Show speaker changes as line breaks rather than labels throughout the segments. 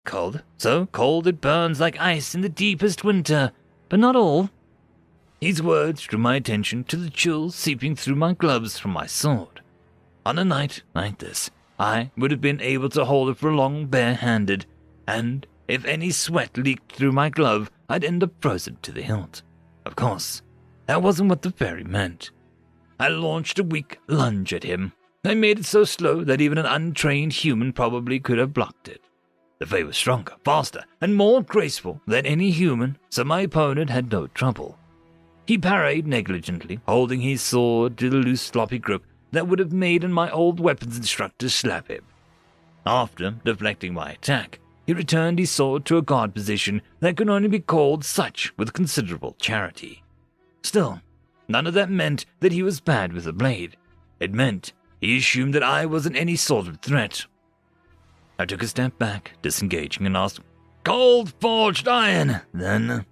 Cold, so cold it burns like ice in the deepest winter, but not all. His words drew my attention to the chills seeping through my gloves from my sword. On a night like this, I would have been able to hold it for long bare-handed, and if any sweat leaked through my glove, I'd end up frozen to the hilt. Of course, that wasn't what the fairy meant. I launched a weak lunge at him. I made it so slow that even an untrained human probably could have blocked it. The Fae was stronger, faster, and more graceful than any human, so my opponent had no trouble. He parried negligently, holding his sword to the loose, sloppy grip that would have made my old weapons instructor slap him. After deflecting my attack, he returned his sword to a guard position that could only be called such with considerable charity. Still, none of that meant that he was bad with a blade. It meant he assumed that I wasn't any sort of threat. I took a step back, disengaging, and asked, "Cold forged iron, then?"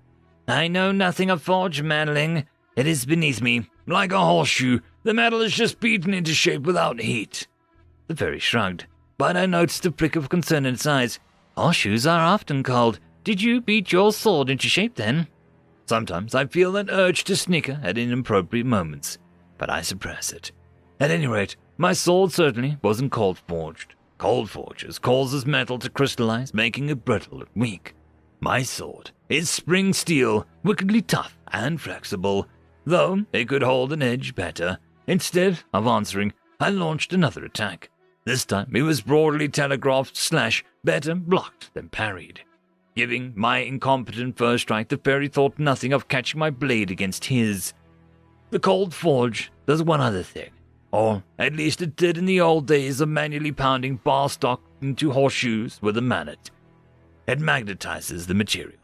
"I know nothing of forge metalling. It is beneath me. Like a horseshoe, the metal is just beaten into shape without heat." The fairy shrugged, but I noticed a prick of concern in its eyes. "Horseshoes are often cold. Did you beat your sword into shape, then?" Sometimes I feel an urge to snicker at inappropriate moments, but I suppress it. At any rate, my sword certainly wasn't cold forged. Cold forges causes metal to crystallize, making it brittle and weak. My sword is spring steel, wickedly tough and flexible, though it could hold an edge better. Instead of answering, I launched another attack. This time it was broadly telegraphed / better blocked than parried. Giving my incompetent first strike, the fairy thought nothing of catching my blade against his. The cold forge does one other thing, or at least it did in the old days of manually pounding bar stock into horseshoes with a mallet. It magnetizes the material.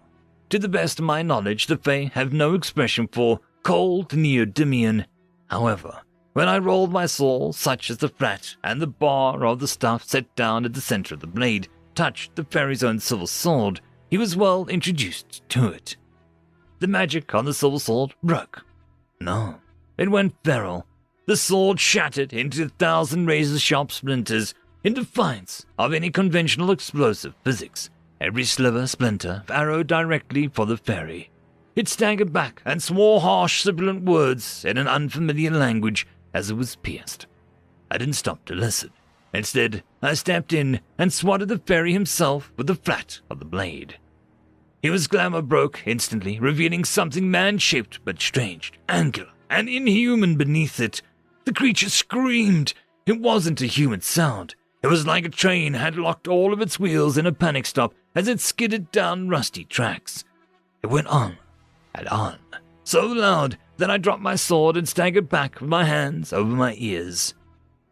To the best of my knowledge, the Fae have no expression for cold neodymium. However, when I rolled my sword, such as the flat and the bar of the stuff set down at the center of the blade touched the fairy's own silver sword, he was well introduced to it. The magic on the silver sword broke. No, it went feral. The sword shattered into 1,000 razor-sharp splinters in defiance of any conventional explosive physics. Every sliver splinter arrowed directly for the fairy. It staggered back and swore harsh, sibilant words in an unfamiliar language as it was pierced. I didn't stop to listen. Instead, I stepped in and swatted the fairy himself with the flat of the blade. His glamour broke instantly, revealing something man-shaped but strange, angular, and inhuman beneath it. The creature screamed. It wasn't a human sound. It was like a train had locked all of its wheels in a panic stop as it skidded down rusty tracks. It went on and on, so loud that I dropped my sword and staggered back with my hands over my ears.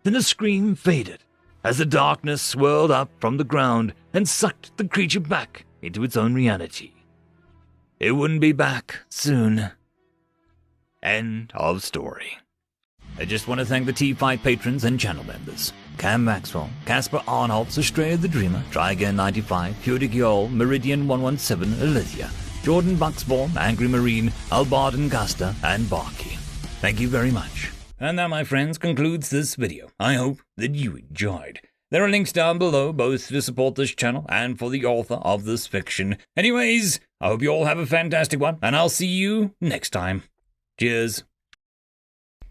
Then the scream faded as the darkness swirled up from the ground and sucked the creature back into its own reality. It wouldn't be back soon. End of story. I just want to thank the T5 patrons and channel members. Cam Maxwell, Casper Arnholtz, Estrella the Dreamer, Trygan95, Pudic Yol, Meridian117, Elysia, Jordan Bucksbaum, Angry Marine, Albarden Gusta, and Barkey. Thank you very much. And that, my friends, concludes this video. I hope that you enjoyed. There are links down below, both to support this channel and for the author of this fiction. Anyways, I hope you all have a fantastic one, and I'll see you next time. Cheers.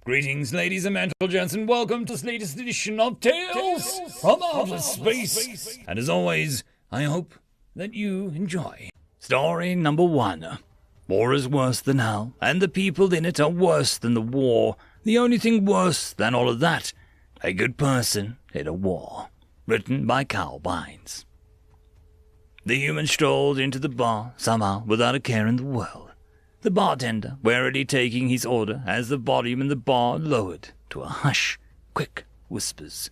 Greetings, ladies and gents, and welcome to this latest edition of Tales from Outer Space. And as always, I hope that you enjoy. Story number 1. War is worse than hell, and the people in it are worse than the war. The only thing worse than all of that, a good person in a war. Written by Carl Bynes. The human strolled into the bar, somehow without a care in the world. The bartender warily taking his order as the volume in the bar lowered to a hush, quick whispers.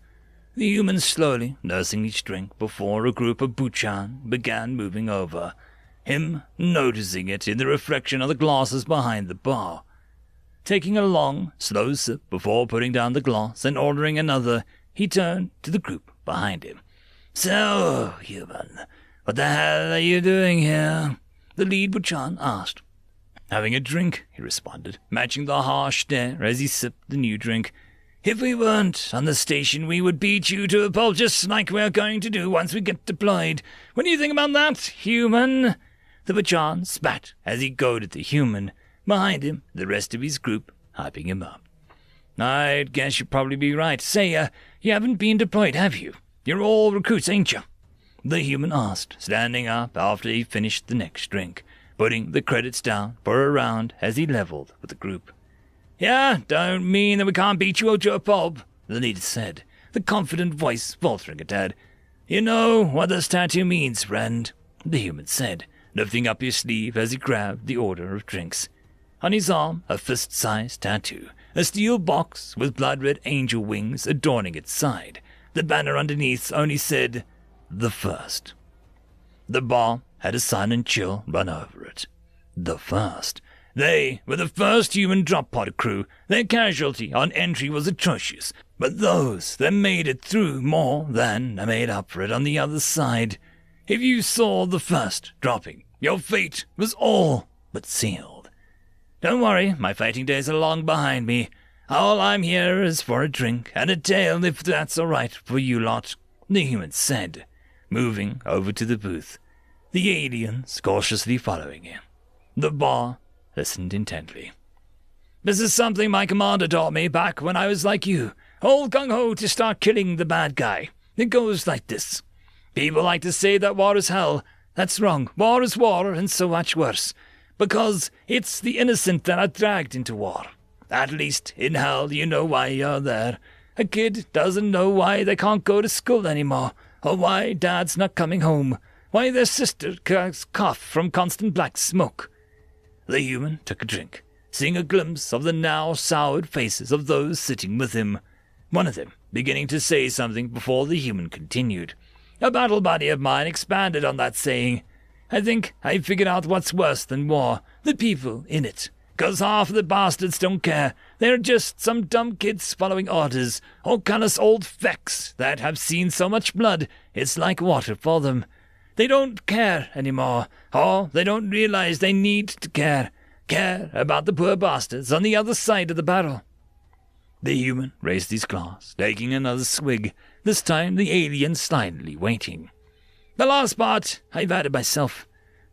The human slowly nursing each drink before a group of Buchan began moving over, him noticing it in the reflection of the glasses behind the bar. Taking a long, slow sip before putting down the glass and ordering another, he turned to the group behind him. "So, human, what the hell are you doing here?" the lead Buchan asked. "Having a drink," he responded, matching the harsh stare as he sipped the new drink. If we weren't on the station, we would beat you to a pulp just like we're going to do once we get deployed. What do you think about that, human?" The Bachan spat as he goaded the human. Behind him, the rest of his group hyping him up. "I'd guess you'd probably be right. Say, you haven't been deployed, have you? You're all recruits, ain't you?" the human asked, standing up after he finished the next drink, putting the credits down for a round as he leveled with the group. "Yeah, don't mean that we can't beat you to a pulp," the leader said, the confident voice faltering a tad. "You know what this tattoo means, friend," the human said, lifting up his sleeve as he grabbed the order of drinks. On his arm, a fist-sized tattoo, a steel box with blood-red angel wings adorning its side. The banner underneath only said, "The First." The bar had a silent chill run over it. The First. They were the first human drop-pod crew. Their casualty on entry was atrocious, but those that made it through more than made up for it on the other side. If you saw the First dropping, your fate was all but sealed. "Don't worry, my fighting days are long behind me. All I'm here is for a drink and a tale, if that's all right for you lot," the human said, moving over to the booth, the aliens cautiously following him. The bar listened intently. "This is something my commander taught me back when I was like you, all gung-ho to start killing the bad guy. It goes like this. People like to say that war is hell. That's wrong. War is war, and so much worse, because it's the innocent that are dragged into war. At least in hell you know why you're there. A kid doesn't know why they can't go to school anymore, or why dad's not coming home, why their sister cough from constant black smoke." The human took a drink, seeing a glimpse of the now soured faces of those sitting with him, one of them beginning to say something before the human continued. "A battle buddy of mine expanded on that saying. I think I figured out what's worse than war, the people in it. 'Cause half the bastards don't care. They're just some dumb kids following orders, or callous old fecks that have seen so much blood it's like water for them. They don't care anymore, or they don't realize they need to care about the poor bastards on the other side of the battle." The human raised his glass, taking another swig, this time the alien silently waiting. "The last part I've added myself.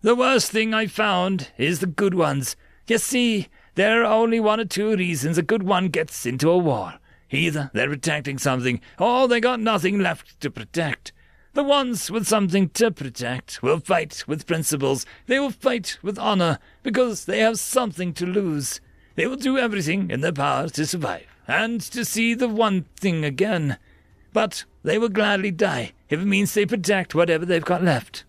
The worst thing I've found is the good ones. You see, there are only one or two reasons a good one gets into a war. Either they're protecting something, or they got nothing left to protect. The ones with something to protect will fight with principles. They will fight with honor, because they have something to lose. They will do everything in their power to survive, and to see the one thing again. But they will gladly die if it means they protect whatever they've got left."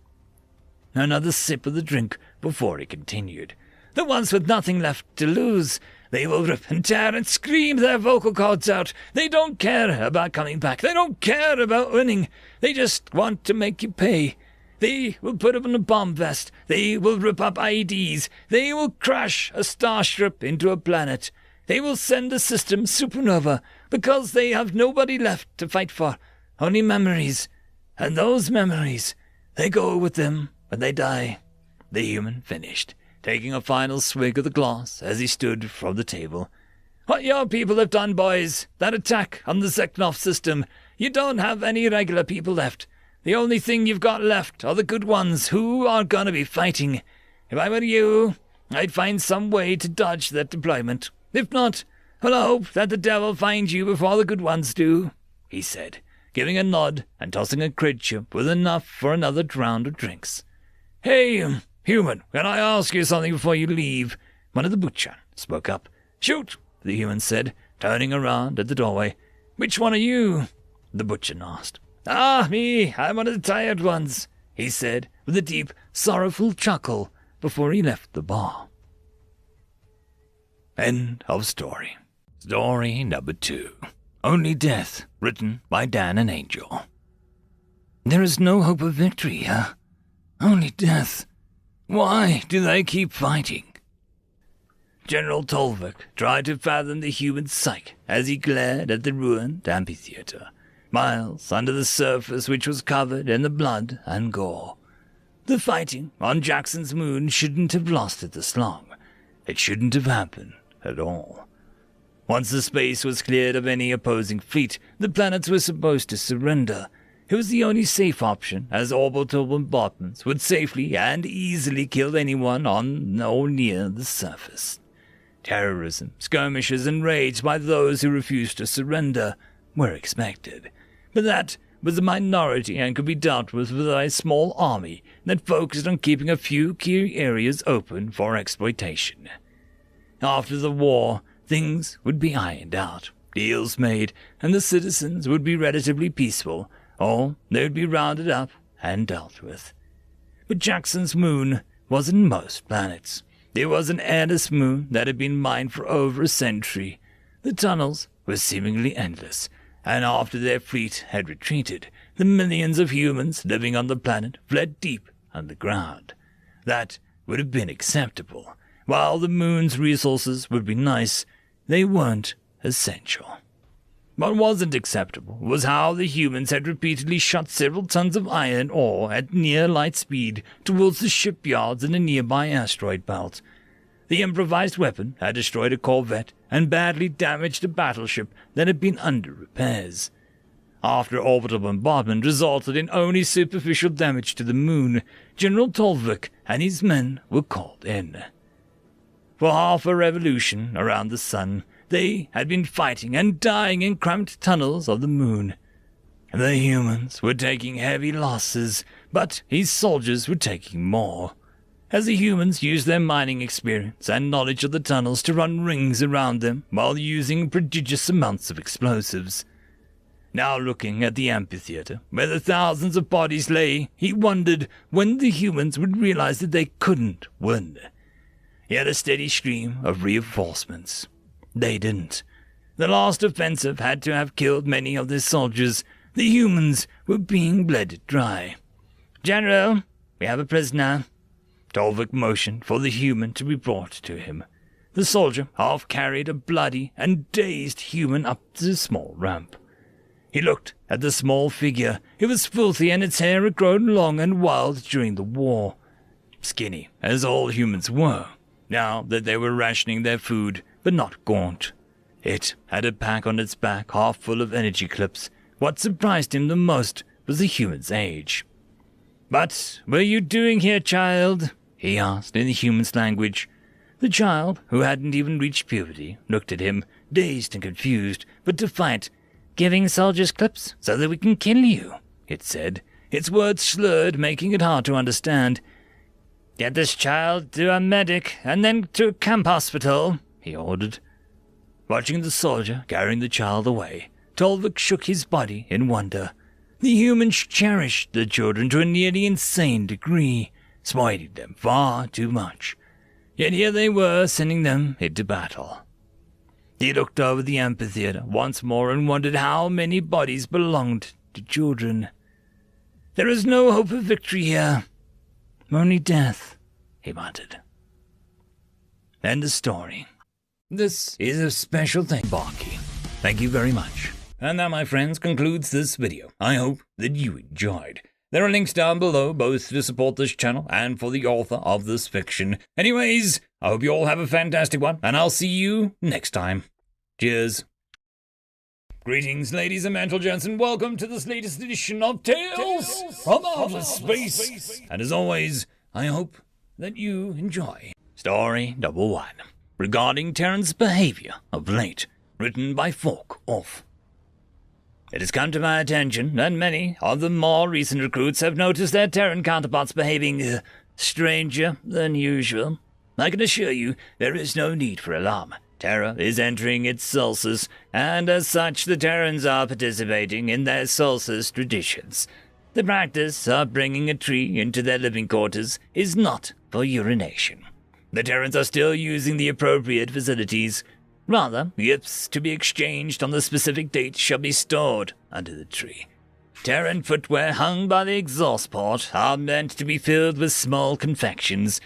Another sip of the drink before he continued. "The ones with nothing left to lose, they will rip and tear and scream their vocal cords out. They don't care about coming back. They don't care about winning. They just want to make you pay. They will put up a bomb vest. They will rip up IEDs. They will crash a starship into a planet. They will send a system supernova because they have nobody left to fight for, only memories. And those memories, they go with them when they die." The human finished, taking a final swig of the glass as he stood from the table. "What your people have done, boys, that attack on the Zeknov system, you don't have any regular people left. The only thing you've got left are the good ones who are gonna be fighting. If I were you, I'd find some way to dodge that deployment. If not, well, I hope that the devil finds you before the good ones do," he said, giving a nod and tossing a cred chip with enough for another round of drinks. "Hey, human, can I ask you something before you leave?" One of the Butchan spoke up. "Shoot," the human said, turning around at the doorway. "Which one are you?" the Butchan asked. "Ah, me, I'm one of the tired ones," he said, with a deep, sorrowful chuckle before he left the bar. End of story. Story number 2. Only Death, written by Dan and Angel. There is no hope of victory, huh? Only death. Why do they keep fighting? General Tolvik tried to fathom the human psyche as he glared at the ruined amphitheater, miles under the surface which was covered in the blood and gore. The fighting on Jackson's moon shouldn't have lasted this long. It shouldn't have happened at all. Once the space was cleared of any opposing fleet, the planets were supposed to surrender. It was the only safe option, as orbital bombardments would safely and easily kill anyone on or near the surface. Terrorism, skirmishes, and raids by those who refused to surrender were expected, but that was a minority and could be dealt with a small army that focused on keeping a few key areas open for exploitation. After the war, things would be ironed out, deals made, and the citizens would be relatively peaceful, or they would be rounded up and dealt with. But Jackson's moon wasn't most planets. It was an airless moon that had been mined for over a century. The tunnels were seemingly endless, and after their fleet had retreated, the millions of humans living on the planet fled deep underground. That would have been acceptable. While the moon's resources would be nice, they weren't essential. What wasn't acceptable was how the humans had repeatedly shot several tons of iron ore at near light speed towards the shipyards in a nearby asteroid belt. The improvised weapon had destroyed a corvette and badly damaged a battleship that had been under repairs. After orbital bombardment resulted in only superficial damage to the moon, General Tolvik and his men were called in. For half a revolution around the sun, they had been fighting and dying in cramped tunnels of the moon. The humans were taking heavy losses, but his soldiers were taking more, as the humans used their mining experience and knowledge of the tunnels to run rings around them while using prodigious amounts of explosives. Now looking at the amphitheater, where the thousands of bodies lay, he wondered when the humans would realize that they couldn't win. He had a steady stream of reinforcements. They didn't. The last offensive had to have killed many of their soldiers. The humans were being bled dry. "General, we have a prisoner." Tolvik motioned for the human to be brought to him. The soldier half-carried a bloody and dazed human up the small ramp. He looked at the small figure. It was filthy and its hair had grown long and wild during the war. Skinny, as all humans were, now that they were rationing their food, but not gaunt. It had a pack on its back half full of energy clips. What surprised him the most was the human's age. "What were you doing here, child?" he asked in the human's language. The child, who hadn't even reached puberty, looked at him, dazed and confused, but defiant. "Giving soldiers clips so that we can kill you," it said, its words slurred, making it hard to understand. "Get this child to a medic and then to a camp hospital," he ordered. Watching the soldier carrying the child away, Tolvik shook his body in wonder. The humans cherished the children to a nearly insane degree, spoiling them far too much. Yet here they were sending them into battle. He looked over the amphitheater once more and wondered how many bodies belonged to children. "There is no hope of victory here. Only death," he muttered. End of story. This is a special thank Barky. Thank you very much. And that, my friends, concludes this video. I hope that you enjoyed. There are links down below, both to support this channel and for the author of this fiction. Anyways, I hope you all have a fantastic one, and I'll see you next time. Cheers. Greetings, ladies and gentlemen, and welcome to this latest edition of Tales from Outer Space. And as always, I hope that you enjoy. Story number 1. Regarding Terran's behavior of late. Written by Fork Off. It has come to my attention that many of the more recent recruits have noticed their Terran counterparts behaving stranger than usual. I can assure you there is no need for alarm. Terra is entering its solstice, and as such the Terrans are participating in their solstice traditions. The practice of bringing a tree into their living quarters is not for urination. The Terrans are still using the appropriate facilities. Rather, gifts to be exchanged on the specific date shall be stored under the tree. Terran footwear hung by the exhaust port are meant to be filled with small confections.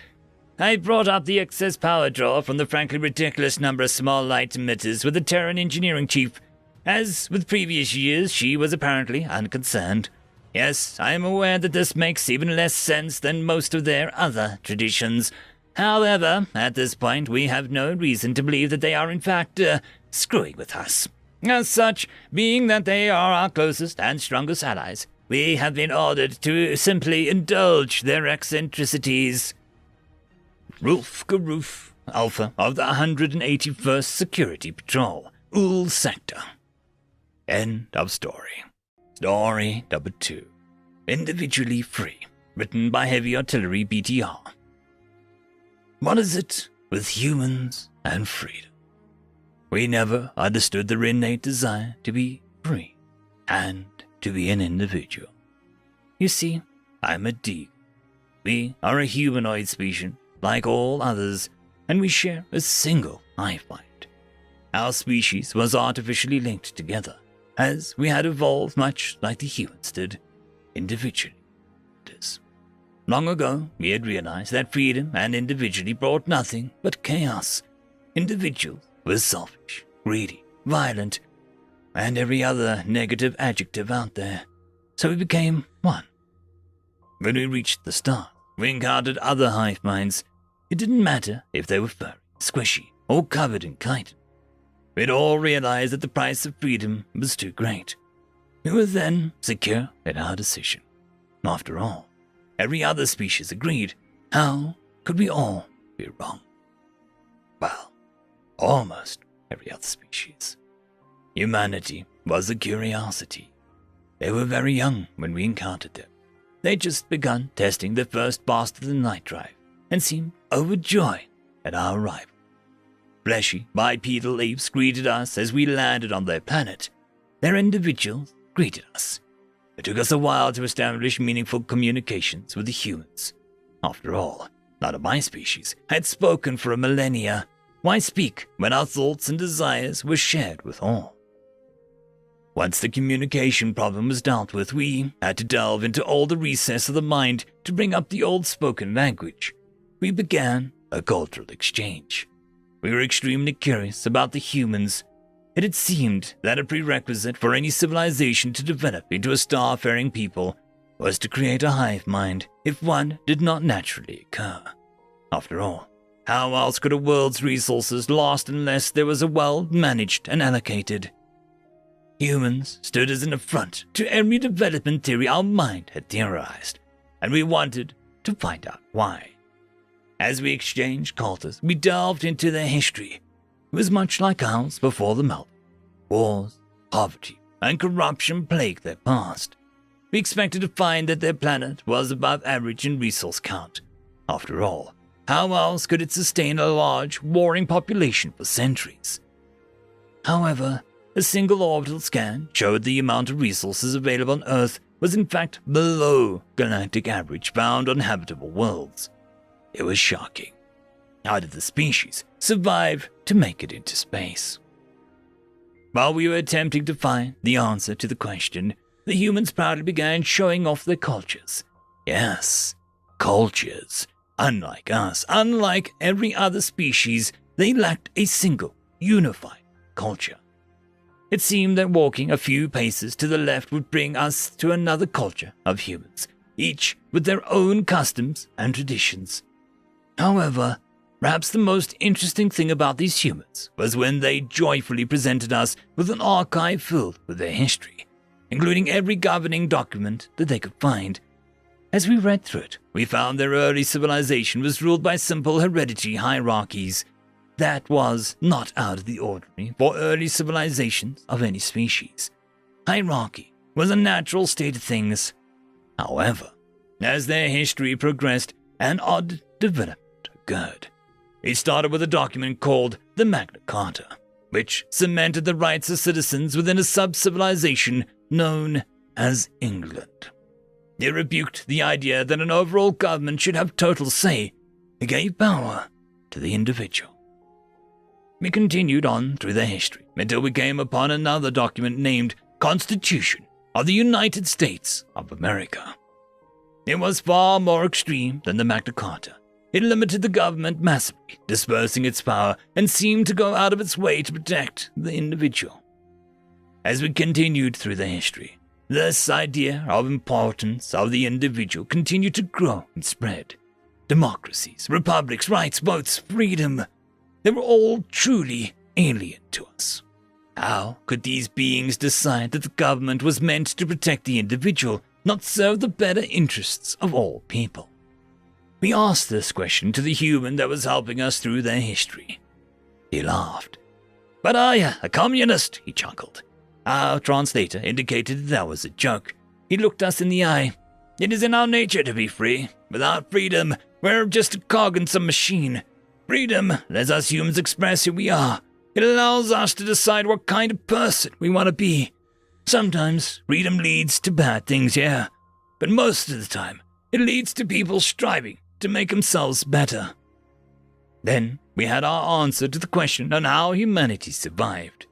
I brought up the excess power draw from the frankly ridiculous number of small light emitters with the Terran engineering chief. As with previous years, she was apparently unconcerned. Yes, I am aware that this makes even less sense than most of their other traditions. However, at this point, we have no reason to believe that they are in fact screwing with us. As such, being that they are our closest and strongest allies, we have been ordered to simply indulge their eccentricities. Rolf Garoof, Alpha of the 181st Security Patrol, Ul Sector. End of story. Story number 2. Individually Free, written by Heavy Artillery BTR. What is it with humans and freedom? We never understood their innate desire to be free and to be an individual. You see, I'm a deep. We are a humanoid species, like all others, and we share a single hive mind. Our species was artificially linked together, as we had evolved much like the humans did, individually. Long ago, we had realized that freedom and individuality brought nothing but chaos. Individuals were selfish, greedy, violent, and every other negative adjective out there. So we became one. When we reached the start, we encountered other hive minds. It didn't matter if they were furry, squishy, or covered in chitin. We'd all realized that the price of freedom was too great. We were then secure in our decision. After all, every other species agreed. How could we all be wrong? Well, almost every other species. Humanity was a curiosity. They were very young when we encountered them. They'd just begun testing their first bastard night drive and seemed overjoyed at our arrival. Fleshy, bipedal apes greeted us as we landed on their planet. Their individuals greeted us. It took us a while to establish meaningful communications with the humans. After all, none of my species had spoken for a millennia. Why speak when our thoughts and desires were shared with all? Once the communication problem was dealt with, we had to delve into all the recesses of the mind to bring up the old spoken language. We began a cultural exchange. We were extremely curious about the humans. It had seemed that a prerequisite for any civilization to develop into a star-faring people was to create a hive mind if one did not naturally occur. After all, how else could a world's resources last unless there was a well-managed and allocated? Humans stood as an affront to every development theory our mind had theorized, and we wanted to find out why. As we exchanged cultures, we delved into their history. It was much like ours before the melt. Wars, poverty, and corruption plagued their past. We expected to find that their planet was above average in resource count. After all, how else could it sustain a large, warring population for centuries? However, a single orbital scan showed the amount of resources available on Earth was in fact below galactic average found on habitable worlds. It was shocking. How did the species survive to make it into space? While we were attempting to find the answer to the question, the humans proudly began showing off their cultures. Yes, cultures. Unlike us, unlike every other species, they lacked a single, unified culture. It seemed that walking a few paces to the left would bring us to another culture of humans, each with their own customs and traditions. However, perhaps the most interesting thing about these humans was when they joyfully presented us with an archive filled with their history, including every governing document that they could find. As we read through it, we found their early civilization was ruled by simple hereditary hierarchies. That was not out of the ordinary for early civilizations of any species. Hierarchy was a natural state of things. However, as their history progressed, an odd development occurred. It started with a document called the Magna Carta, which cemented the rights of citizens within a sub-civilization known as England. It rebuked the idea that an overall government should have total say. It gave power to the individual. We continued on through the history until we came upon another document named Constitution of the United States of America. It was far more extreme than the Magna Carta. It limited the government massively, dispersing its power, and seemed to go out of its way to protect the individual. As we continued through the history, this idea of importance of the individual continued to grow and spread. Democracies, republics, rights, votes, freedom, they were all truly alien to us. How could these beings decide that the government was meant to protect the individual, not serve the better interests of all people? We asked this question to the human that was helping us through their history. He laughed. "But are you a communist?" he chuckled. Our translator indicated that was a joke. He looked us in the eye. "It is in our nature to be free. Without freedom, we're just a cog in some machine. Freedom lets us humans express who we are. It allows us to decide what kind of person we want to be. Sometimes freedom leads to bad things, yeah, but most of the time it leads to people striving to make themselves better." Then we had our answer to the question on how humanity survived.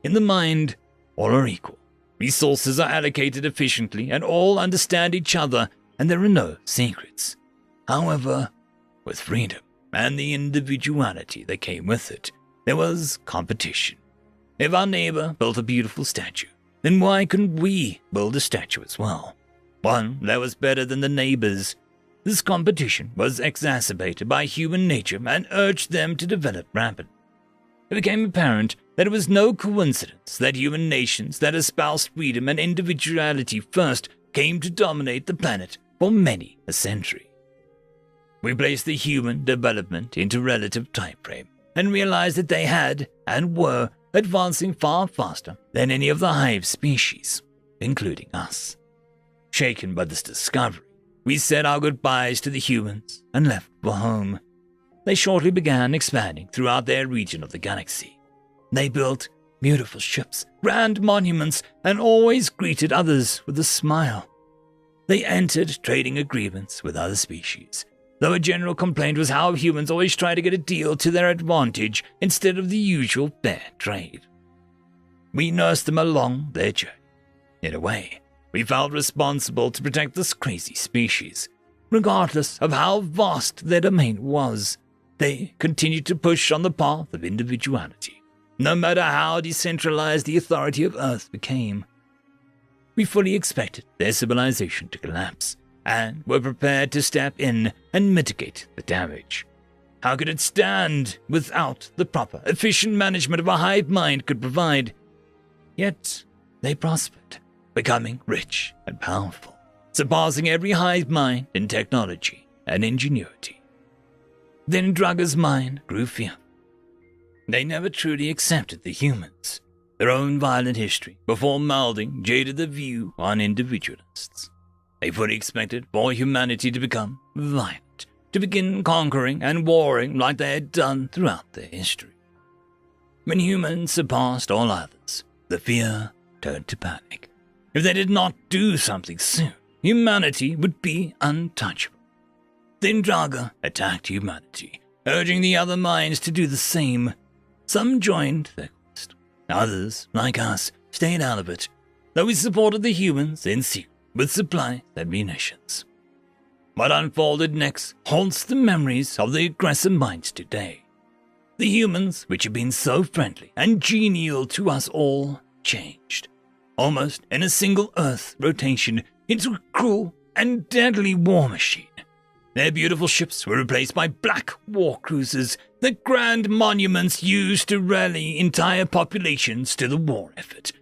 In the mind, all are equal. Resources are allocated efficiently and all understand each other, and there are no secrets. However, with freedom and the individuality that came with it, there was competition. If our neighbor built a beautiful statue, then why couldn't we build a statue as well? One that was better than the neighbor's. This competition was exacerbated by human nature and urged them to develop rapidly. It became apparent that it was no coincidence that human nations that espoused freedom and individuality first came to dominate the planet for many a century. We placed the human development into relative time frame and realized that they had and were advancing far faster than any of the hive species, including us. Shaken by this discovery, we said our goodbyes to the humans and left for home. They shortly began expanding throughout their region of the galaxy. They built beautiful ships, grand monuments, and always greeted others with a smile. They entered trading agreements with other species, though a general complaint was how humans always try to get a deal to their advantage instead of the usual fair trade. We nursed them along their journey. In a way, we felt responsible to protect this crazy species. Regardless of how vast their domain was, they continued to push on the path of individuality, no matter how decentralized the authority of Earth became. We fully expected their civilization to collapse, and were prepared to step in and mitigate the damage. How could it stand without the proper, efficient management of a hive mind could provide? Yet they prospered, becoming rich and powerful, surpassing every hive mind in technology and ingenuity. Then Drugger's mind grew fearful. They never truly accepted the humans. Their own violent history, before melding, jaded the view on individualists. They fully expected for humanity to become violent, to begin conquering and warring like they had done throughout their history. When humans surpassed all others, the fear turned to panic. If they did not do something soon, humanity would be untouchable. Then Draga attacked humanity, urging the other minds to do the same. Some joined their quest. Others, like us, stayed out of it, though we supported the humans in secret with supplies and munitions. What unfolded next haunts the memories of the aggressor minds today. The humans, which had been so friendly and genial to us all, changed, almost in a single Earth rotation, into a cruel and deadly war machine. Their beautiful ships were replaced by black war cruisers, the grand monuments used to rally entire populations to the war effort.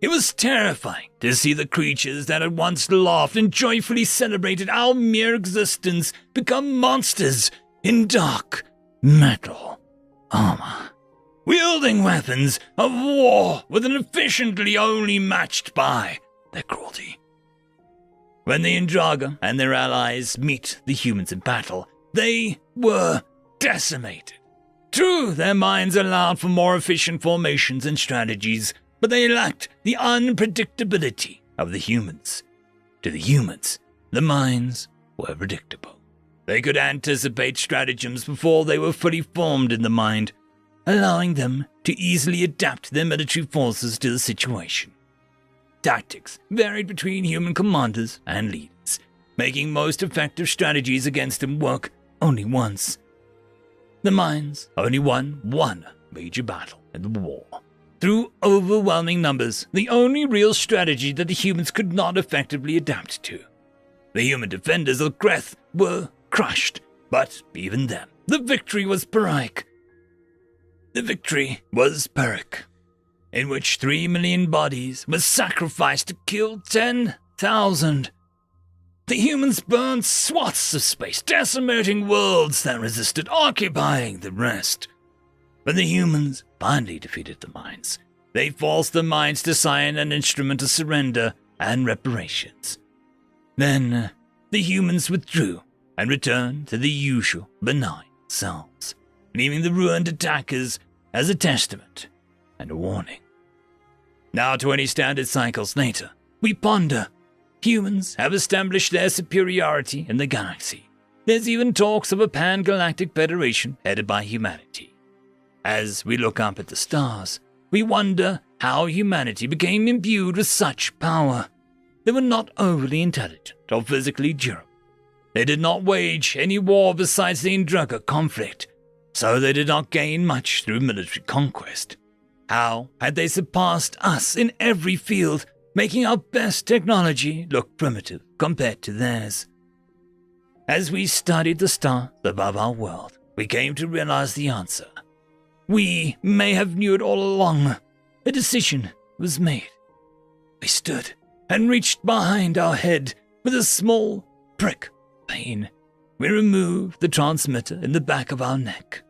It was terrifying to see the creatures that had once laughed and joyfully celebrated our mere existence become monsters in dark metal armor, wielding weapons of war with an efficiently only matched by their cruelty. When the Indraga and their allies meet the humans in battle, they were decimated. True, their minds allowed for more efficient formations and strategies, but they lacked the unpredictability of the humans. To the humans, the minds were predictable. They could anticipate stratagems before they were fully formed in the mind, allowing them to easily adapt their military forces to the situation. Tactics varied between human commanders and leaders, making most effective strategies against them work only once. The minds only won one major battle in the war. Through overwhelming numbers, the only real strategy that the humans could not effectively adapt to. The human defenders of Greth were crushed, but even then, the victory was Pyrrhic. The victory was Pyrrhic, in which 3 million bodies were sacrificed to kill 10,000. The humans burned swaths of space, decimating worlds that resisted, occupying the rest. But the humans finally defeated the minds. They forced the minds to sign an instrument of surrender and reparations. Then the humans withdrew and returned to the usual benign selves, leaving the ruined attackers as a testament and a warning. Now 20 standard cycles later, we ponder. Humans have established their superiority in the galaxy. There's even talks of a pan-galactic federation headed by humanity. As we look up at the stars, we wonder how humanity became imbued with such power. They were not overly intelligent or physically durable. They did not wage any war besides the Indruga conflict, so they did not gain much through military conquest. How had they surpassed us in every field, making our best technology look primitive compared to theirs? As we studied the stars above our world, we came to realize the answer. We may have knew it all along. A decision was made. We stood and reached behind our head with a small prick pain. We removed the transmitter in the back of our neck.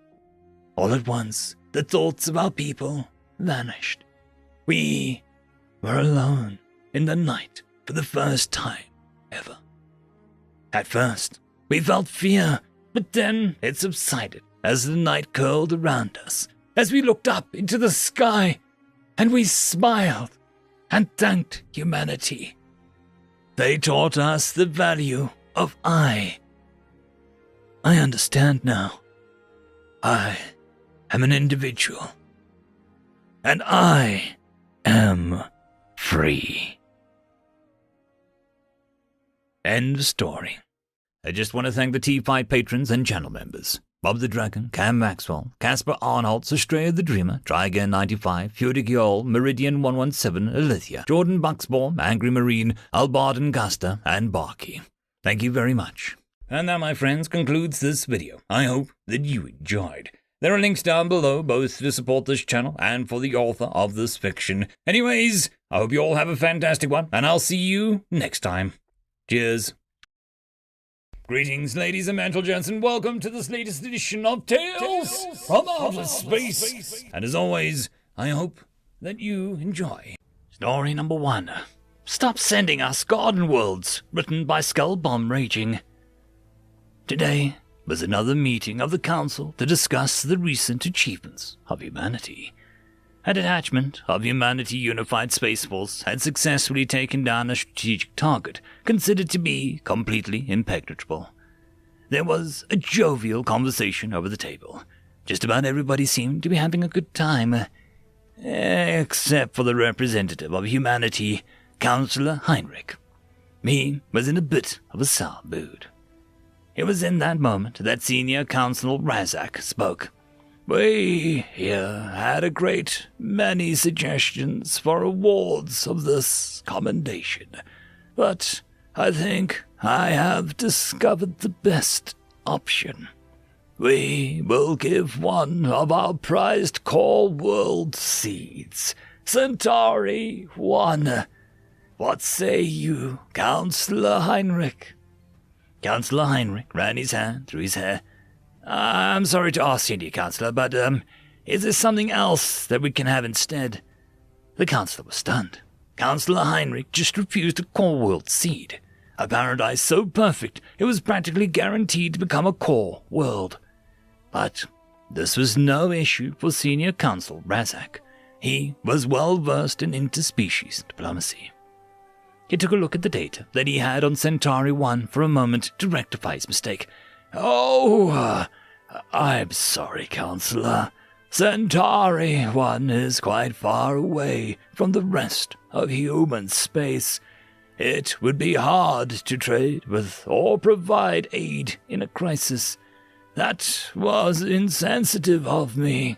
All at once, the thoughts of our people vanished. We were alone in the night for the first time ever. At first, we felt fear, but then it subsided as the night curled around us, as we looked up into the sky, and we smiled and thanked humanity. They taught us the value of I. I understand now. I am an individual, and I am free. End of story. I just want to thank the T5 patrons and channel members. Bob the Dragon, Cam Maxwell, Casper Arnholtz, Estrella the Dreamer, Tryagain95, Fudig Yol, Meridian117, Alithia, Jordan Bucksbaum, Angry Marine, Albarden Gasta, and Barkey. Thank you very much. And that, my friends, concludes this video. I hope that you enjoyed. There are links down below, both to support this channel and for the author of this fiction. Anyways, I hope you all have a fantastic one, and I'll see you next time. Cheers. Greetings, ladies and gentlemen, and welcome to this latest edition of Tales from Outer Space. And as always, I hope that you enjoy. Story number 1. Stop Sending Us Garden Worlds, written by Skull Bomb Raging. Today was another meeting of the Council to discuss the recent achievements of humanity. A detachment of Humanity Unified Space Force had successfully taken down a strategic target considered to be completely impenetrable. There was a jovial conversation over the table. Just about everybody seemed to be having a good time, except for the representative of humanity, Councillor Heinrich. He was in a bit of a sour mood. It was in that moment that Senior Councillor Razak spoke. We here had a great many suggestions for awards of this commendation, but I think I have discovered the best option. We will give one of our prized core world seeds, Centauri 1. What say you, Councillor Heinrich? Councillor Heinrich ran his hand through his hair. I'm sorry to ask, Senior Councillor, but, is there something else that we can have instead? The Councillor was stunned. Councillor Heinrich just refused a core world seed. A paradise so perfect it was practically guaranteed to become a core world. But this was no issue for Senior Councillor Razak. He was well versed in interspecies diplomacy. He took a look at the data that he had on Centauri 1 for a moment to rectify his mistake. I'm sorry, Councillor. Centauri 1 is quite far away from the rest of human space. It would be hard to trade with or provide aid in a crisis. That was insensitive of me.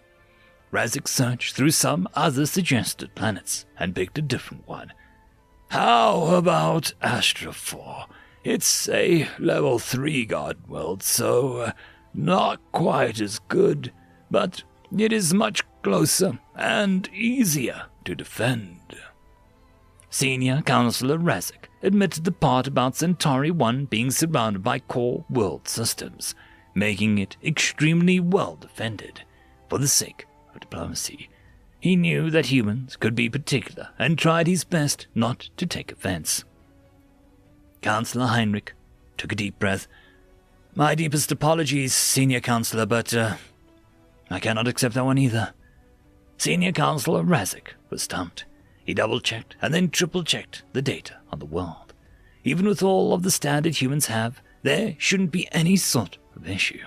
Razak searched through some other suggested planets and picked a different one. How about Astra 4? It's a level 3 garden world, so not quite as good, but it is much closer and easier to defend. Senior Counselor Razak admitted the part about Centauri 1 being surrounded by core world systems, making it extremely well defended. For the sake of diplomacy, he knew that humans could be particular and tried his best not to take offense. Counselor Heinrich took a deep breath. My deepest apologies, Senior Counselor, but I cannot accept that one either. Senior Counselor Razak was stumped. He double-checked and then triple-checked the data on the world. Even with all of the standard humans have, there shouldn't be any sort of issue.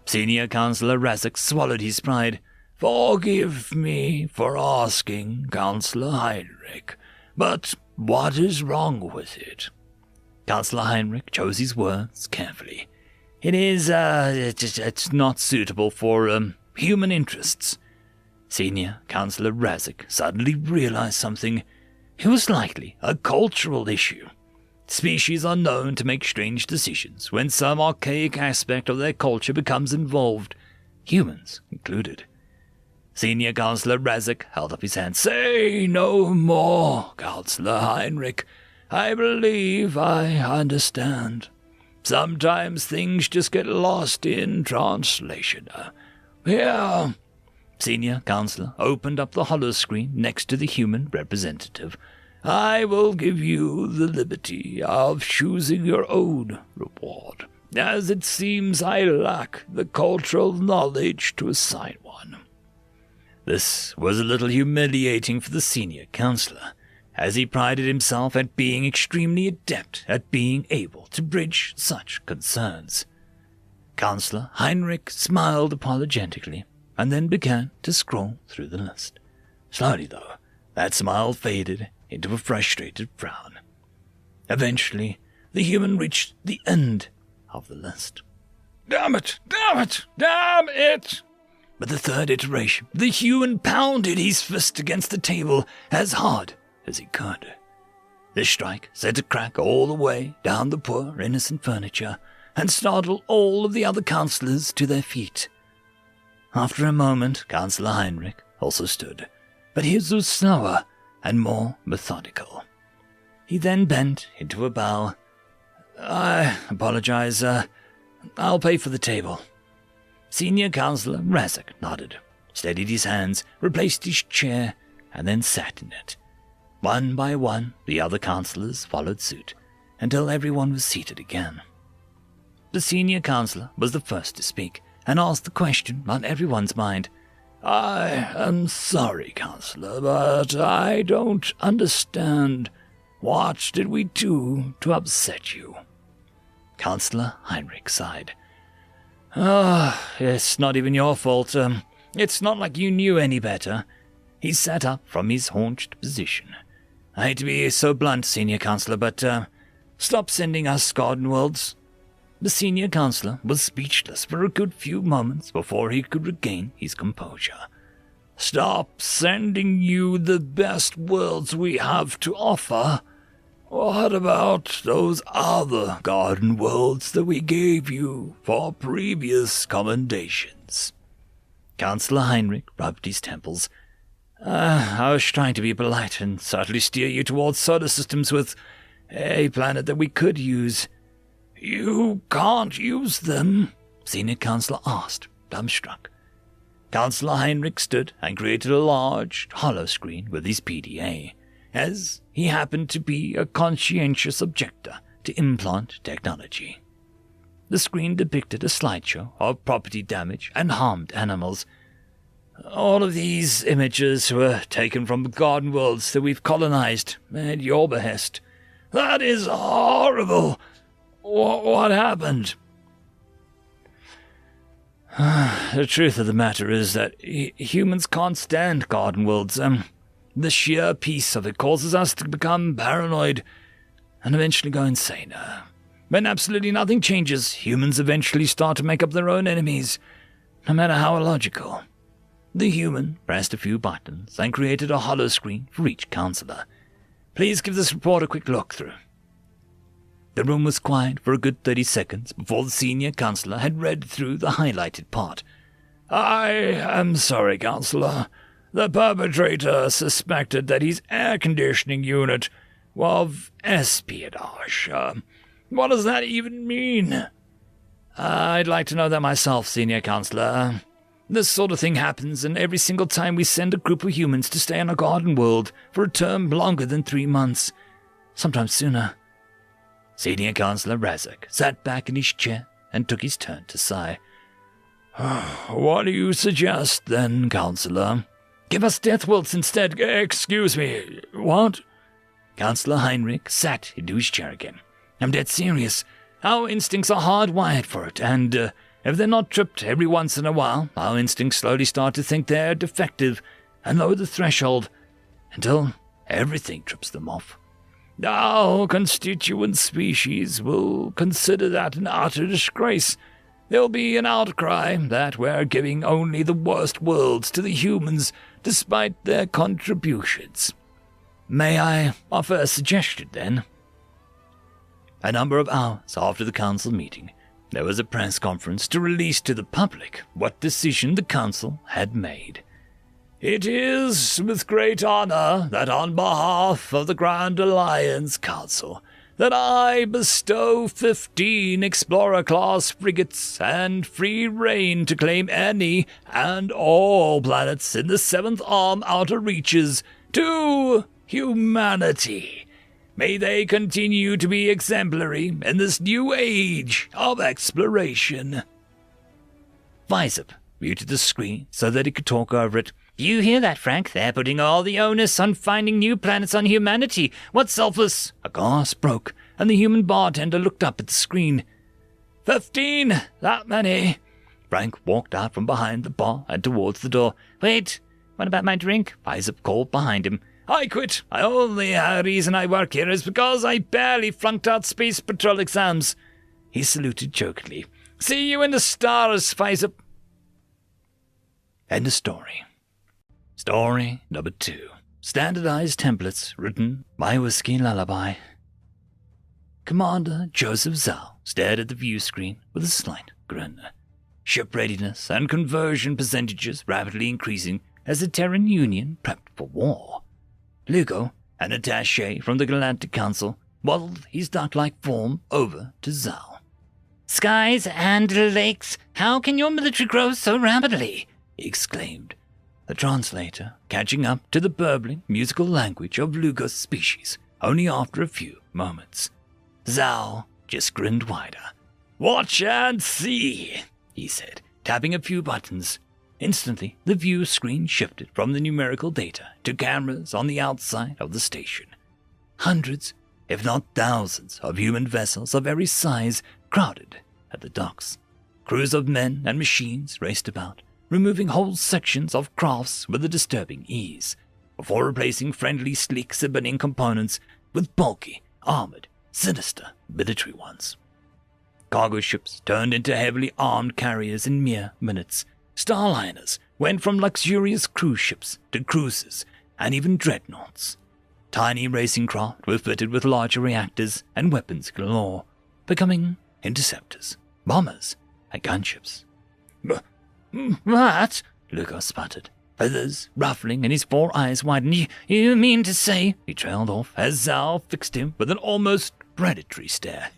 Senior Counselor Razak swallowed his pride. Forgive me for asking, Counselor Heinrich, but what is wrong with it? Counselor Heinrich chose his words carefully. It's not suitable for, human interests. Senior Counselor Razak suddenly realized something. It was likely a cultural issue. Species are known to make strange decisions when some archaic aspect of their culture becomes involved, humans included. Senior Counselor Razak held up his hand. Say no more, Counselor Heinrich. I believe I understand. Sometimes things just get lost in translation. Here. Senior Counselor opened up the holoscreen next to the human representative. I will give you the liberty of choosing your own reward, as it seems I lack the cultural knowledge to assign one. This was a little humiliating for the Senior Counselor, as he prided himself at being extremely adept at being able to bridge such concerns. Counselor Heinrich smiled apologetically, and then began to scroll through the list. Slowly, though, that smile faded into a frustrated frown. Eventually, the human reached the end of the list. Damn it! Damn it! Damn it! With the third iteration, the human pounded his fist against the table as hard as he could. This strike sent a crack all the way down the poor, innocent furniture and startled all of the other counselors to their feet. After a moment, Counselor Heinrich also stood, but his was slower and more methodical. He then bent into a bow. I apologize, I'll pay for the table. Senior Counselor Razak nodded, steadied his hands, replaced his chair, and then sat in it. One by one, the other counselors followed suit, until everyone was seated again. The Senior Counselor was the first to speak, and asked the question on everyone's mind. I am sorry, Counselor, but I don't understand. What did we do to upset you? Counselor Heinrich sighed. It's not even your fault. It's not like you knew any better. He sat up from his haunched position. I hate to be so blunt, Senior Counselor, but stop sending us garden worlds. The Senior Counselor was speechless for a good few moments before he could regain his composure. Stop sending you the best worlds we have to offer? What about those other garden worlds that we gave you for previous commendations? Counselor Heinrich rubbed his temples. I was trying to be polite and subtly steer you towards solar systems with a planet that we could use. You can't use them, Senior Counselor asked, dumbstruck. Counselor Heinrich stood and created a large holoscreen with his PDA, as he happened to be a conscientious objector to implant technology. The screen depicted a slideshow of property damage and harmed animals. All of these images were taken from the garden worlds that we've colonized at your behest. That is horrible! What happened? The truth of the matter is that humans can't stand garden worlds. The sheer peace of it causes us to become paranoid and eventually go insane. When absolutely nothing changes, humans eventually start to make up their own enemies, no matter how illogical. The human pressed a few buttons and created a holoscreen for each counselor. Please give this report a quick look through. The room was quiet for a good 30 seconds before the Senior Counselor had read through the highlighted part.
I am sorry, Counselor. The perpetrator suspected that his air conditioning unit was espionage. What does that even mean? I'd like to know that myself, Senior Counselor. This sort of thing happens, and every single time we send a group of humans to stay on a garden world for a term longer than 3 months. Sometimes sooner. Senior Counselor Razak sat back in his chair and took his turn to sigh. What do you suggest, then, Counselor? Give us death worlds instead. Excuse me, what? Counselor Heinrich sat into his chair again. I'm dead serious. Our instincts are hardwired for it, and if they're not tripped every once in a while, our instincts slowly start to think they're defective and lower the threshold until everything trips them off. Our constituent species will consider that an utter disgrace. There'll be an outcry that we're giving only the worst worlds to the humans despite their contributions. May I offer a suggestion, then? A number of hours after the council meeting, there was a press conference to release to the public what decision the council had made. It is with great honor that on behalf of the Grand Alliance Council that I bestow 15 Explorer-class frigates and free reign to claim any and all planets in the 7th Arm Outer Reaches to humanity. May they continue to be exemplary in this new age of exploration. Visop muted the screen so that he could talk over it. You hear that, Frank? They're putting all the onus on finding new planets on humanity. What selfless... A gasp broke, and the human bartender looked up at the screen. 15? That many? Frank walked out from behind the bar and towards the door. Wait, what about my drink? Visop called behind him. I quit. The only reason I work here is because I barely flunked out Space Patrol exams. He saluted jokingly. See you in the stars, Visop. End of story. Story number 2. Standardized templates written by Whiskey Lullaby. Commander Joseph Zhao stared at the view screen with a slight grin. Ship readiness and conversion percentages rapidly increasing as the Terran Union prepped for war. Lugo, an attaché from the Galactic Council, waddled his duck-like form over to Zhao. Skies and lakes, how can your military grow so rapidly? He exclaimed. The translator, catching up to the burbling musical language of Lugo's species, only after a few moments. Zhao just grinned wider. Watch and see, he said, tapping a few buttons. Instantly, the view screen shifted from the numerical data to cameras on the outside of the station. Hundreds, if not thousands, of human vessels of every size crowded at the docks. Crews of men and machines raced about, removing whole sections of crafts with a disturbing ease, before replacing friendly, sleek Siberian components with bulky, armored, sinister military ones. Cargo ships turned into heavily armed carriers in mere minutes. Starliners went from luxurious cruise ships to cruisers and even dreadnoughts. Tiny racing craft were fitted with larger reactors and weapons galore, becoming interceptors, bombers, and gunships. What? Lugo sputtered, feathers ruffling and his 4 eyes widened. You mean to say... He trailed off as Zhao fixed him with an almost predatory stare.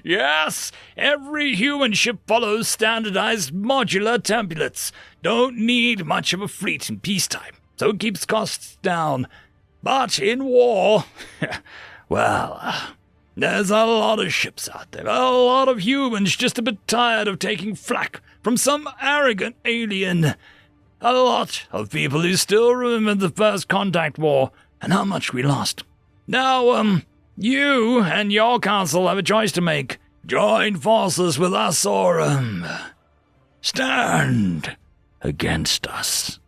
Yes, every human ship follows standardized modular templates. Don't need much of a fleet in peacetime, so it keeps costs down. But in war, well, there's a lot of ships out there, a lot of humans just a bit tired of taking flak from some arrogant alien. A lot of people who still remember the First Contact War and how much we lost. Now, you and your council have a choice to make. Join forces with us or, stand against us.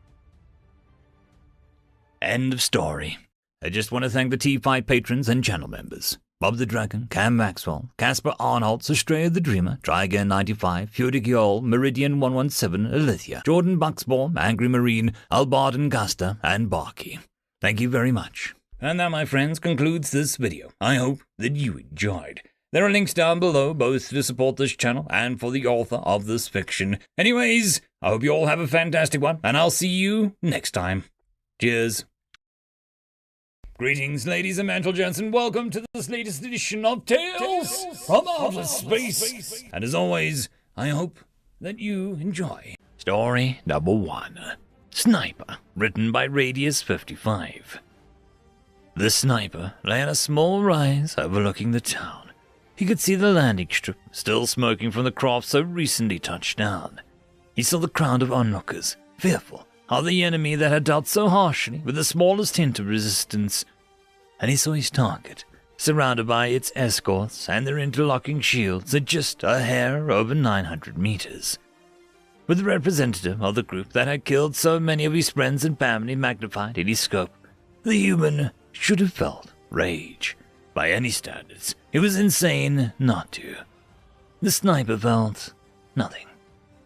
End of story. I just want to thank the T5 patrons and channel members. Bob the Dragon, Cam Maxwell, Casper Arnholtz, Estrella the Dreamer, Try Again 95, Fury Giol, Meridian 117, Alithia, Jordan Bucksbaum, Angry Marine, Albarden Gusta, and Barkey. Thank you very much. And that, my friends, concludes this video. I hope that you enjoyed.
There are links down below, both to support this channel and for the author of this fiction. Anyways, I hope you all have a fantastic one, and I'll see you next time. Cheers. Greetings, ladies and gents, and welcome to this latest edition of Tales from Outer Space. And as always, I hope that you enjoy. Story number 1. Sniper, written by Radius 55. The sniper lay on a small rise overlooking the town. He could see the landing strip, still smoking from the craft so recently touched down. He saw the crowd of onlookers, fearful of the enemy that had dealt so harshly with the smallest hint of resistance. And he saw his target, surrounded by its escorts and their interlocking shields at just a hair over 900 meters. With the representative of the group that had killed so many of his friends and family magnified in his scope, the human should have felt rage. By any standards, it was insane not to. The sniper felt nothing.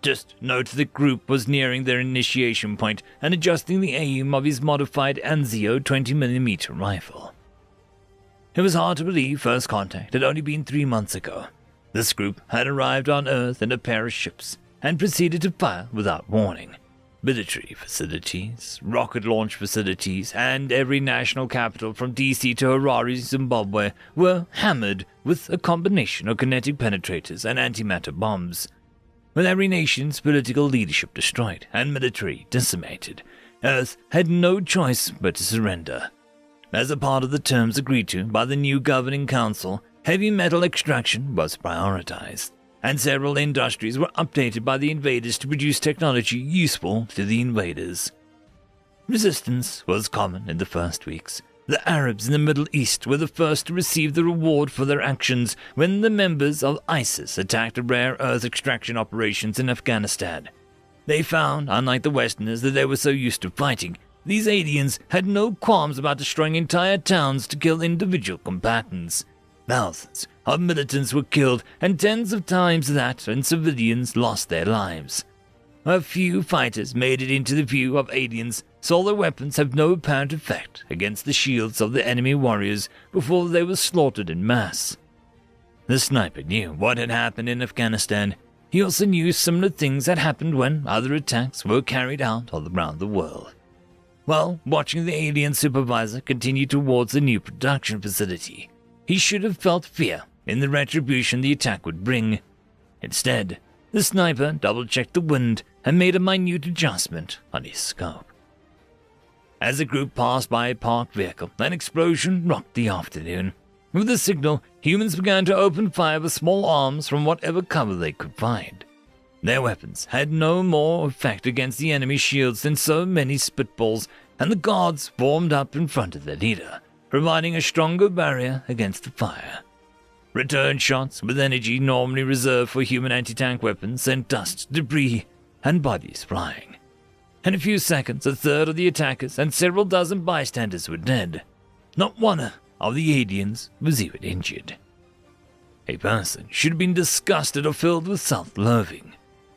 Just note the group was nearing their initiation point and adjusting the aim of his modified Anzio 20mm rifle. It was hard to believe first contact had only been 3 months ago. This group had arrived on Earth in a pair of ships and proceeded to fire without warning. Military facilities, rocket launch facilities, and every national capital from DC to Harare, Zimbabwe were hammered with a combination of kinetic penetrators and antimatter bombs. With every nation's political leadership destroyed and military decimated, Earth had no choice but to surrender. As a part of the terms agreed to by the new governing council, heavy metal extraction was prioritized, and several industries were updated by the invaders to produce technology useful to the invaders. Resistance was common in the first weeks. The Arabs in the Middle East were the first to receive the reward for their actions when the members of ISIS attacked the rare earth extraction operations in Afghanistan. They found, unlike the Westerners that they were so used to fighting, these aliens had no qualms about destroying entire towns to kill individual combatants. Thousands of militants were killed, and tens of times that, and civilians lost their lives. A few fighters made it into the view of aliens, saw their weapons have no apparent effect against the shields of the enemy warriors before they were slaughtered in mass. The sniper knew what had happened in Afghanistan. He also knew similar things had happened when other attacks were carried out all around the world. While watching the alien supervisor continue towards the new production facility, he should have felt fear in the retribution the attack would bring. Instead, the sniper double-checked the wind and made a minute adjustment on his scope. As the group passed by a parked vehicle, an explosion rocked the afternoon. With the signal, humans began to open fire with small arms from whatever cover they could find. Their weapons had no more effect against the enemy shields than so many spitballs, and the guards formed up in front of their leader, providing a stronger barrier against the fire. Return shots with energy normally reserved for human anti-tank weapons sent dust, debris, and bodies flying. In a few seconds, a third of the attackers and several dozen bystanders were dead. Not one of the aliens was even injured. A person should have been disgusted or filled with self-loathing.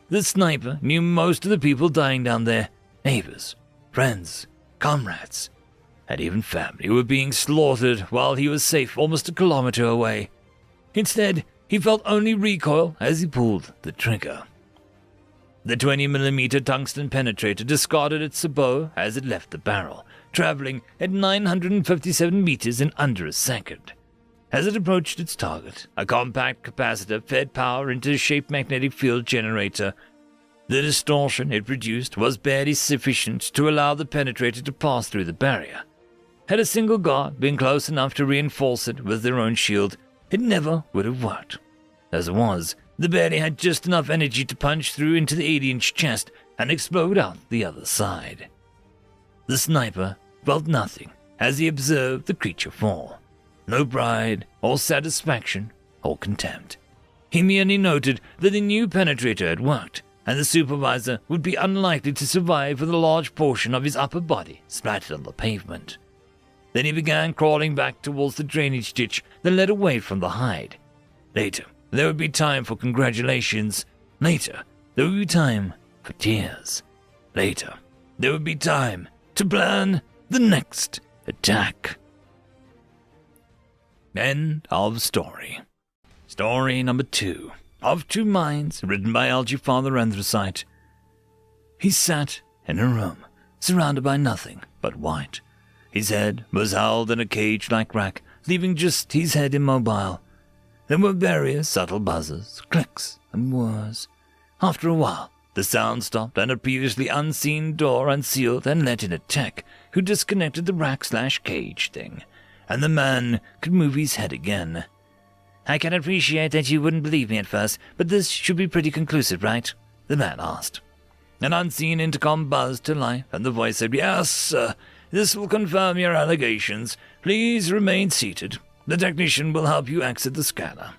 The sniper knew most of the people dying down there, neighbors, friends, comrades, and even family were being slaughtered while he was safe almost a kilometer away. Instead, he felt only recoil as he pulled the trigger. The 20mm tungsten penetrator discarded its sabot as it left the barrel, traveling at 957 meters in under a second. As it approached its target, a compact capacitor fed power into a shaped magnetic field generator. The distortion it produced was barely sufficient to allow the penetrator to pass through the barrier. Had a single guard been close enough to reinforce it with their own shield, it never would have worked. As it was, the barrier had just enough energy to punch through into the alien's chest and explode out the other side. The sniper felt nothing as he observed the creature fall. No pride or satisfaction or contempt. He merely noted that the new penetrator had worked, and the supervisor would be unlikely to survive with a large portion of his upper body splattered on the pavement. Then he began crawling back towards the drainage ditch that led away from the hide. Later, there would be time for congratulations. Later, there would be time for tears. Later, there would be time to plan the next attack. End of story. Story number 2. Of Two Minds, written by Algae Father Anthracite. He sat in a room, surrounded by nothing but white. His head was held in a cage-like rack, leaving just his head immobile. There were various subtle buzzes, clicks, and whirs. After a while, the sound stopped and a previously unseen door unsealed and let in a tech who disconnected the rack/cage thing, and the man could move his head again. "I can appreciate that you wouldn't believe me at first, but this should be pretty conclusive, right?" the man asked. An unseen intercom buzzed to life, and the voice said, "Yes, sir. This will confirm your allegations. Please remain seated. The technician will help you exit the scanner."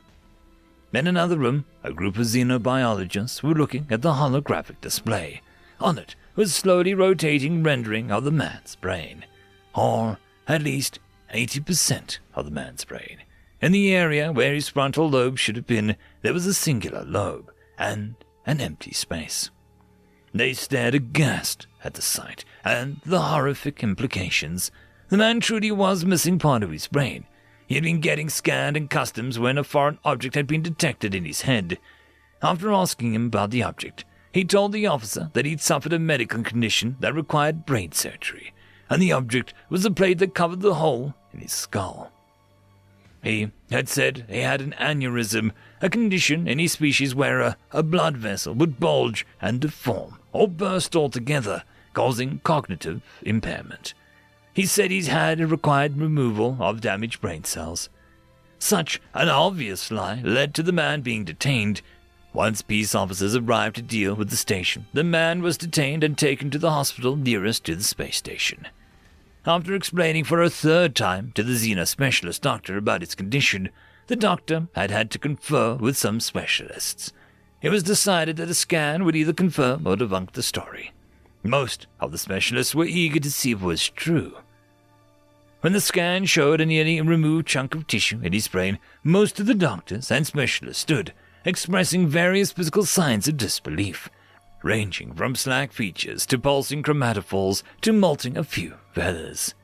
In another room, a group of xenobiologists were looking at the holographic display. On it was slowly rotating rendering of the man's brain, or at least 80% of the man's brain. In the area where his frontal lobe should have been, there was a singular lobe and an empty space. They stared aghast at the sight and the horrific implications. The man truly was missing part of his brain. He had been getting scanned in customs when a foreign object had been detected in his head. After asking him about the object, he told the officer that he'd suffered a medical condition that required brain surgery, and the object was a plate that covered the hole in his skull. He had said he had an aneurysm, a condition in his species where a blood vessel would bulge and deform or burst altogether, causing cognitive impairment. He said he's had a required removal of damaged brain cells. Such an obvious lie led to the man being detained. Once peace officers arrived to deal with the station, the man was detained and taken to the hospital nearest to the space station. After explaining for a third time to the Xena specialist doctor about his condition, the doctor had had to confer with some specialists. It was decided that a scan would either confirm or debunk the story. Most of the specialists were eager to see if it was true. When the scan showed a nearly removed chunk of tissue in his brain, most of the doctors and specialists stood, expressing various physical signs of disbelief, ranging from slack features to pulsing chromatophores to molting a few feathers.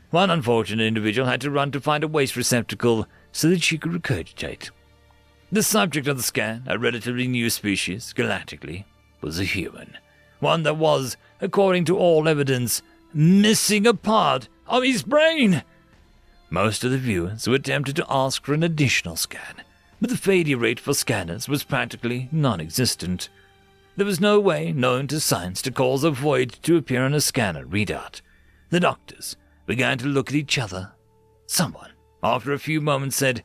One unfortunate individual had to run to find a waste receptacle so that she could regurgitate. The subject of the scan, a relatively new species, galactically, was a human. One that was, according to all evidence, missing a part of his brain. Most of the viewers were tempted to ask for an additional scan, but the failure rate for scanners was practically non-existent. There was no way known to science to cause a void to appear on a scanner readout. The doctors began to look at each other. Someone, after a few moments, said,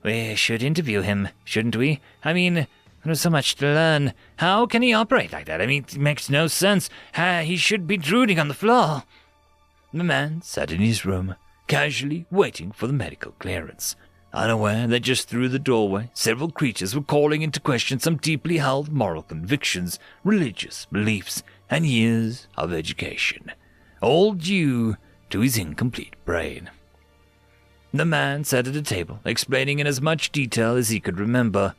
"We should interview him, shouldn't we? I mean, there's so much to learn. How can he operate like that? I mean, it makes no sense. He should be drooling on the floor." The man sat in his room, casually waiting for the medical clearance, unaware that just through the doorway, several creatures were calling into question some deeply held moral convictions, religious beliefs, and years of education, all due to his incomplete brain. The man sat at a table, explaining in as much detail as he could remember.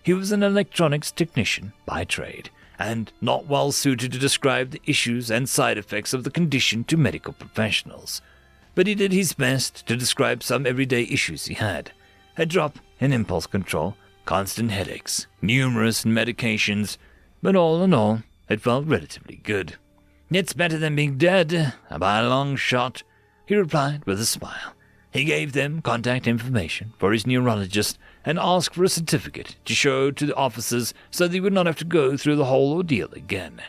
He was an electronics technician by trade, and not well suited to describe the issues and side effects of the condition to medical professionals. But he did his best to describe some everyday issues he had. A drop in impulse control, constant headaches, numerous medications, but all in all, it felt relatively good. "It's better than being dead, by a long shot," he replied with a smile. He gave them contact information for his neurologist and asked for a certificate to show to the officers so they would not have to go through the whole ordeal again.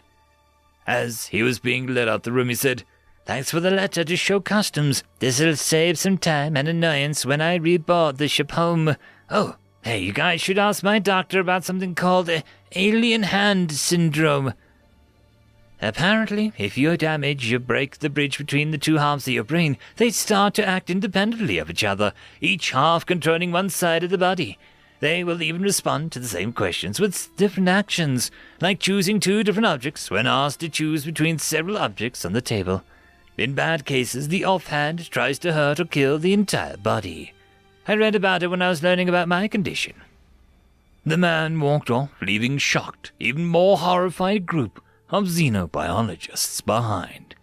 As he was being led out the room, he said, "Thanks for the letter to show customs. This'll save some time and annoyance when I reboard the ship home. Oh, hey, you guys should ask my doctor about something called alien hand syndrome. Apparently, if you damage or break the bridge between the two halves of your brain, they start to act independently of each other, each half controlling one side of the body. They will even respond to the same questions with different actions, like choosing two different objects when asked to choose between several objects on the table. In bad cases, the offhand tries to hurt or kill the entire body. I read about it when I was learning about my condition." The man walked off, leaving shocked, even more horrified group of xenobiologists behind.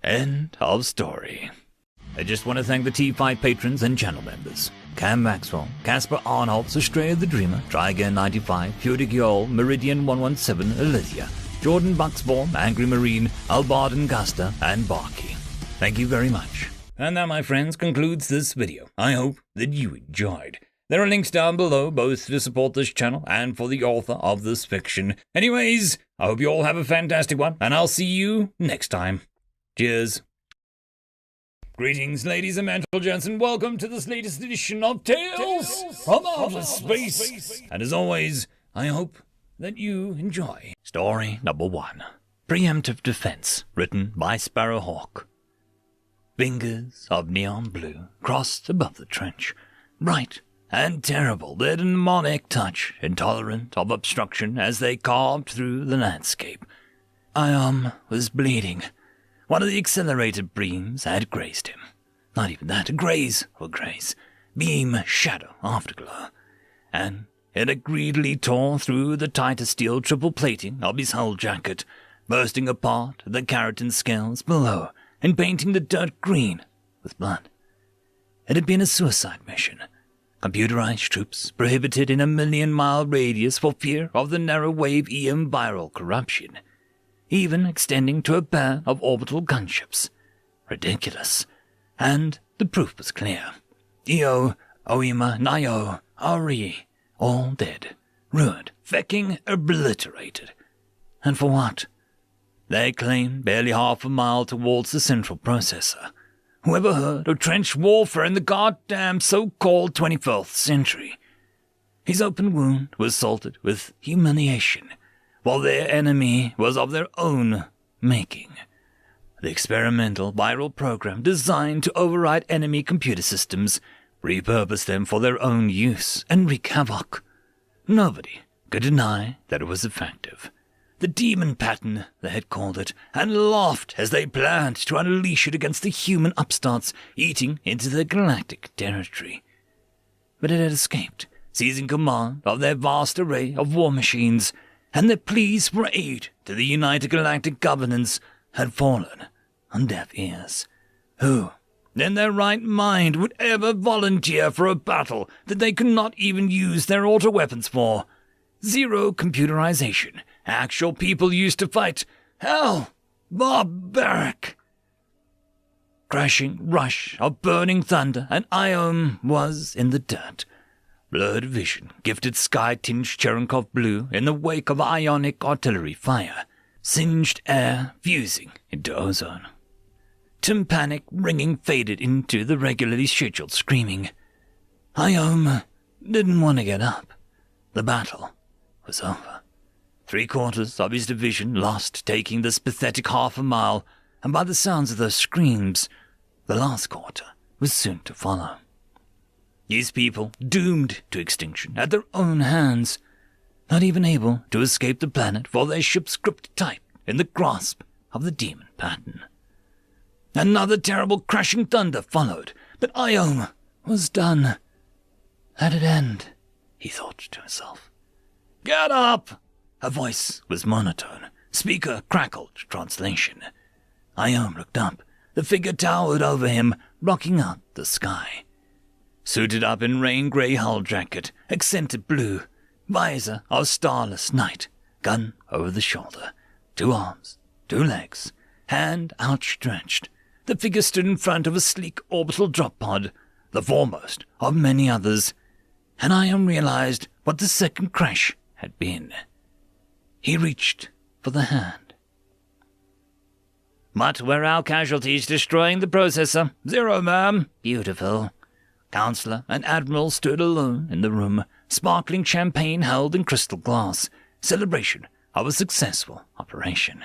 End of story. I just want to thank the T5 patrons and channel members. Cam Maxwell, Casper Arnholtz, Estrella the Dreamer, Trygain 95, Pudic Yol, Meridian 117, Elysia, Jordan Bucksbaum, Angry Marine, Albarden Gusta, and Barkey. Thank you very much. And that, my friends, concludes this video. I hope that you enjoyed. There are links down below, both to support this channel and for the author of this fiction. Anyways, I hope you all have a fantastic one, and I'll see you next time. Cheers. Greetings, ladies and gents, and welcome to this latest edition of Tales from Outer Space. And as always, I hope that you enjoy. Story number 1. Preemptive Defense, written by Sparrowhawk. Fingers of neon blue crossed above the trench, bright and terrible, their demonic touch, intolerant of obstruction as they carved through the landscape. Iom was bleeding. One of the accelerated beams had grazed him. Not even that, a graze or graze. Beam, shadow, afterglow. And it had greedily tore through the tighter steel triple plating of his hull jacket, bursting apart the keratin scales below and painting the dirt green with blood. It had been a suicide mission. Computerized troops prohibited in a 1,000,000-mile radius for fear of the narrow-wave EM viral corruption, even extending to a pair of orbital gunships. Ridiculous. And the proof was clear. Io, Oima, Nio, Ari, all dead, ruined, fecking obliterated. And for what? They claimed barely half a mile towards the central processor. Whoever heard of trench warfare in the goddamn so-called 21st century? His open wound was salted with humiliation, while their enemy was of their own making. The experimental viral program designed to override enemy computer systems, repurpose them for their own use, and wreak havoc. Nobody could deny that it was effective. The demon pattern, they had called it, and laughed as they planned to unleash it against the human upstarts eating into their galactic territory. But it had escaped, seizing command of their vast array of war machines, and their pleas for aid to the United Galactic Governance had fallen on deaf ears. Who, in their right mind, would ever volunteer for a battle that they could not even use their auto-weapons for? Zero computerization. Actual people used to fight. Hell, barbaric. Crashing rush of burning thunder, and Iom was in the dirt. Blurred vision gifted sky-tinged Cherenkov blue in the wake of ionic artillery fire, singed air fusing into ozone. Tympanic ringing faded into the regularly scheduled screaming. Iom didn't want to get up. The battle was over. 3/4 of his division lost, taking this pathetic half a mile, and by the sounds of those screams, the last quarter was soon to follow. These people doomed to extinction at their own hands, not even able to escape the planet for their ships gripped tight in the grasp of the demon pattern. Another terrible crashing thunder followed, but Iom was done. Let it end, he thought to himself. Get up! Her voice was monotone. Speaker crackled translation. Iom looked up. The figure towered over him, blocking out the sky. Suited up in rain-grey hull jacket, accented blue, visor of starless night, gun over the shoulder, 2 arms, 2 legs, hand outstretched. The figure stood in front of a sleek orbital drop pod, the foremost of many others, and Iom realized what the second crash had been. He reached for the hand. But were our casualties destroying the processor? 0, ma'am. Beautiful. Counselor and Admiral stood alone in the room, sparkling champagne held in crystal glass, celebration of a successful operation.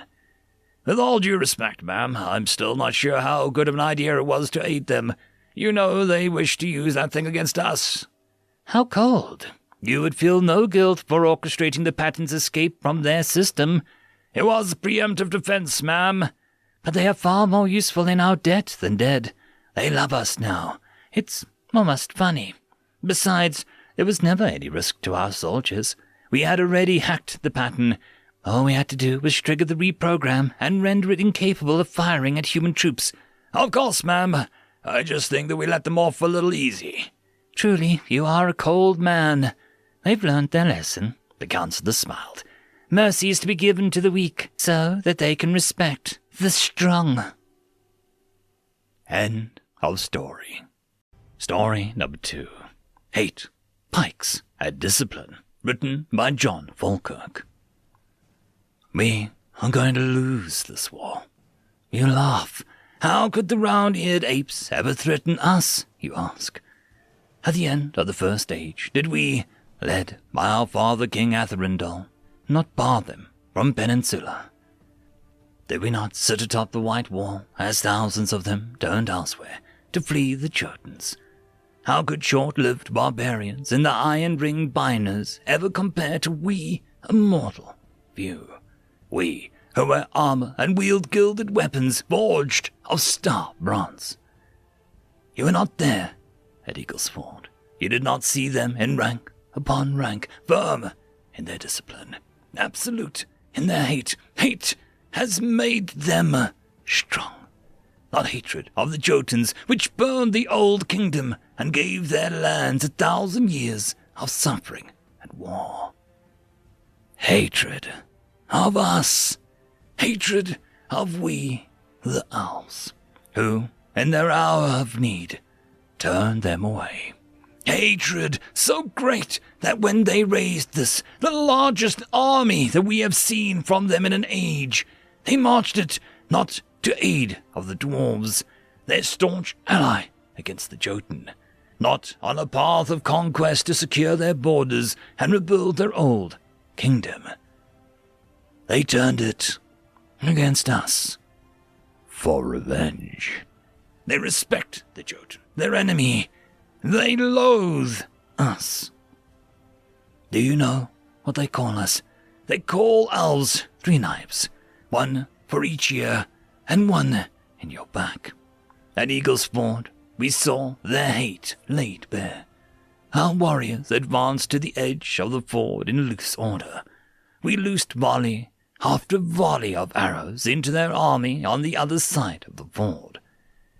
With all due respect, ma'am, I'm still not sure how good of an idea it was to aid them. You know they wish to use that thing against us. How cold. You would feel no guilt for orchestrating the pattern's escape from their system. It was preemptive defense, ma'am. But they are far more useful in our debt than dead. They love us now. It's almost funny. Besides, there was never any risk to our soldiers. We had already hacked the pattern. All we had to do was trigger the reprogram and render it incapable of firing at human troops. Of course, ma'am. I just think that we let them off a little easy. Truly, you are a cold man. They've learned their lesson, the counsellor smiled. Mercy is to be given to the weak, so that they can respect the strong.
End of story. Story number 2. Hate, Pikes, and Discipline, written by John Falkirk. We are going to lose this war. You laugh. How could the round-eared apes ever threaten us, you ask? At the end of the First Age, did we, led by our father King Atherindal, not bar them from Peninsula? Did we not sit atop the White Wall as thousands of them turned elsewhere to flee the Jotuns? How could short-lived barbarians in the iron-ringed binders ever compare to we, a mortal few? We, who wear armor and wield gilded weapons forged of star bronze. You were not there at Eagle's Ford. You did not see them in rank upon rank, firm in their discipline, absolute in their hate. Hate has made them strong. Not hatred of the Jotuns, which burned the old kingdom and gave their lands 1,000 years of suffering and war. Hatred of us. Hatred of we, the elves, who, in their hour of need, turned them away. Hatred so great that when they raised this, the largest army that we have seen from them in an age, they marched it not to aid of the dwarves, their staunch ally against the Jotun, not on a path of conquest to secure their borders and rebuild their old kingdom. They turned it against us for revenge. They respect the Jotun, their enemy. They loathe us. Do you know what they call us? They call elves 3 knives, one for each ear and one in your back. At Eagle's Ford, we saw their hate laid bare. Our warriors advanced to the edge of the ford in loose order. We loosed volley after volley of arrows into their army on the other side of the ford.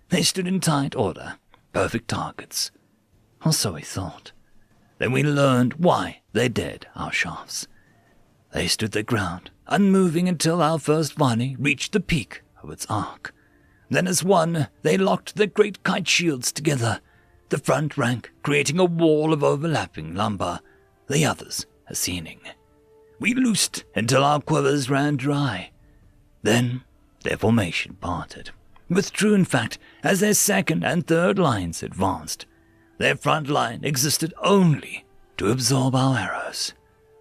They stood in tight order, perfect targets. Or so we thought. Then we learned why they dared our shafts. They stood their ground, unmoving until our first volley reached the peak of its arc. Then as one, they locked their great kite shields together, the front rank creating a wall of overlapping lumber, the others ascending. We loosed until our quivers ran dry. Then their formation parted, withdrew in fact as their second and third lines advanced. Their front line existed only to absorb our arrows,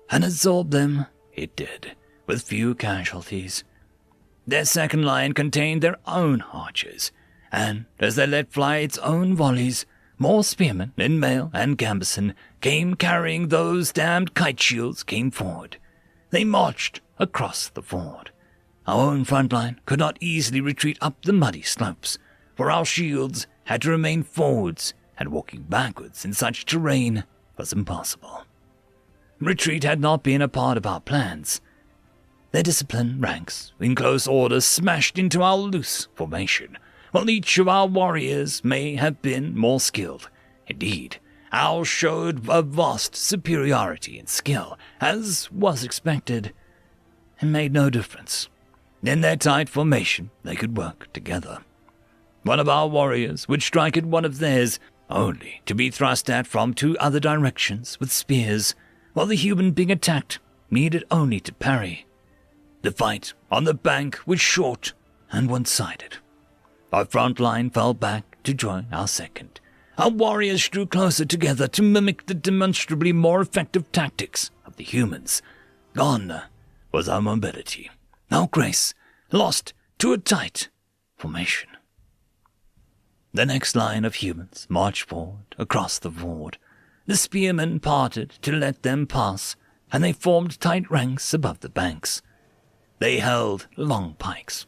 and absorb them it did, with few casualties. Their second line contained their own archers, and as they let fly its own volleys, more spearmen in mail and gambeson came carrying those damned kite shields came forward. They marched across the ford. Our own front line could not easily retreat up the muddy slopes, for our shields had to remain forwards, and walking backwards in such terrain was impossible. Retreat had not been a part of our plans. Their disciplined ranks, in close order, smashed into our loose formation, while each of our warriors may have been more skilled. Indeed, ours showed a vast superiority in skill, as was expected. It made no difference. In their tight formation, they could work together. One of our warriors would strike at one of theirs, only to be thrust at from 2 other directions with spears, while the human being attacked needed only to parry. The fight on the bank was short and one-sided. Our front line fell back to join our second. Our warriors drew closer together to mimic the demonstrably more effective tactics of the humans. Gone was our mobility, our grace, lost to a tight formation. The next line of humans marched forward across the ford. The spearmen parted to let them pass, and they formed tight ranks above the banks. They held long pikes.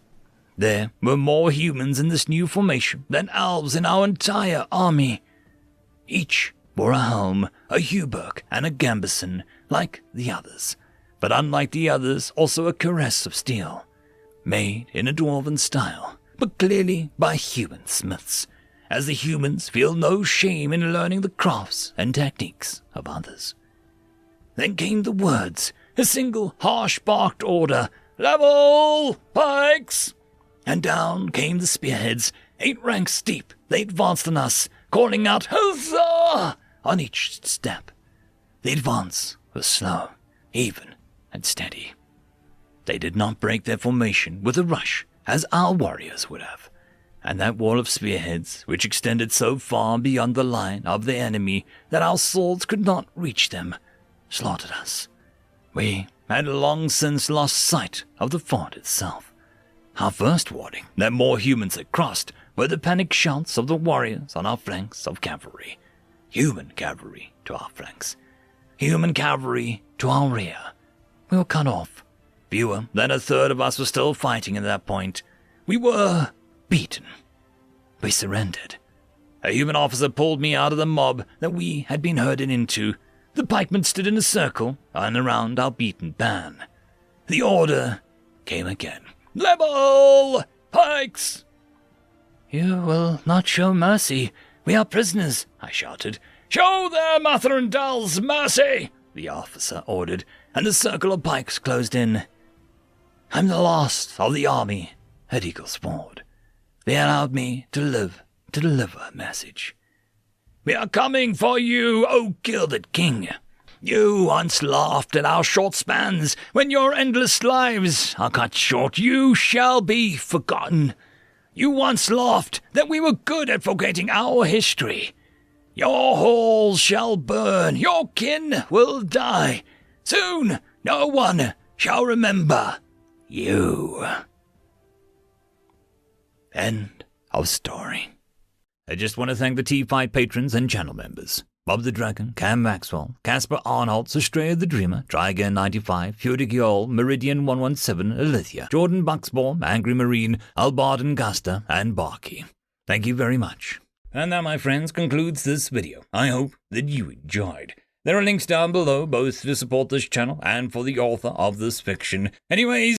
There were more humans in this new formation than elves in our entire army. Each wore a helm, a hauberk, and a gambeson, like the others, but unlike the others, also a cuirass of steel, made in a dwarven style, but clearly by human smiths.
as the humans feel no shame in learning the crafts and techniques of others. Then came the words, a single harsh-barked order, "Level! Pikes!" And down came the spearheads, 8 ranks deep. They advanced on us, calling out, "Huzzah!" on each step. The advance was slow, even, and steady. They did not break their formation with a rush, as our warriors would have. And that wall of spearheads, which extended so far beyond the line of the enemy that our swords could not reach them, slaughtered us. We had long since lost sight of the fort itself. Our first warning that more humans had crossed were the panic shouts of the warriors on our flanks of cavalry. Human cavalry to our flanks. Human cavalry to our rear. We were cut off. Fewer than a third of us were still fighting at that point. We were beaten. We surrendered. A human officer pulled me out of the mob that we had been herded into. The pikemen stood in a circle and around our beaten band. The order came again. "Level! Pikes!"
"You will not show mercy. We are prisoners," I shouted.
"Show their mother and dolls mercy!" the officer ordered, and the circle of pikes closed in. I'm the last of the army at Eagle's Ford. They allowed me to live to deliver a message. "We are coming for you, O gilded king. You once laughed at our short spans. When your endless lives are cut short, you shall be forgotten. You once laughed that we were good at forgetting our history. Your halls shall burn, your kin will die. Soon no one shall remember you." End of story. I just want to thank the T5 patrons and channel members. Bob the Dragon, Cam Maxwell, Casper Arnholtz, Estrella the Dreamer, Try Again 95, Fudic Yol, Meridian 117, Alithia, Jordan Bucksbaum, Angry Marine, Albard and Gusta, and Barkey. Thank you very much. And that, my friends, concludes this video. I hope that you enjoyed. There are links down below, both to support this channel and for the author of this fiction. Anyways,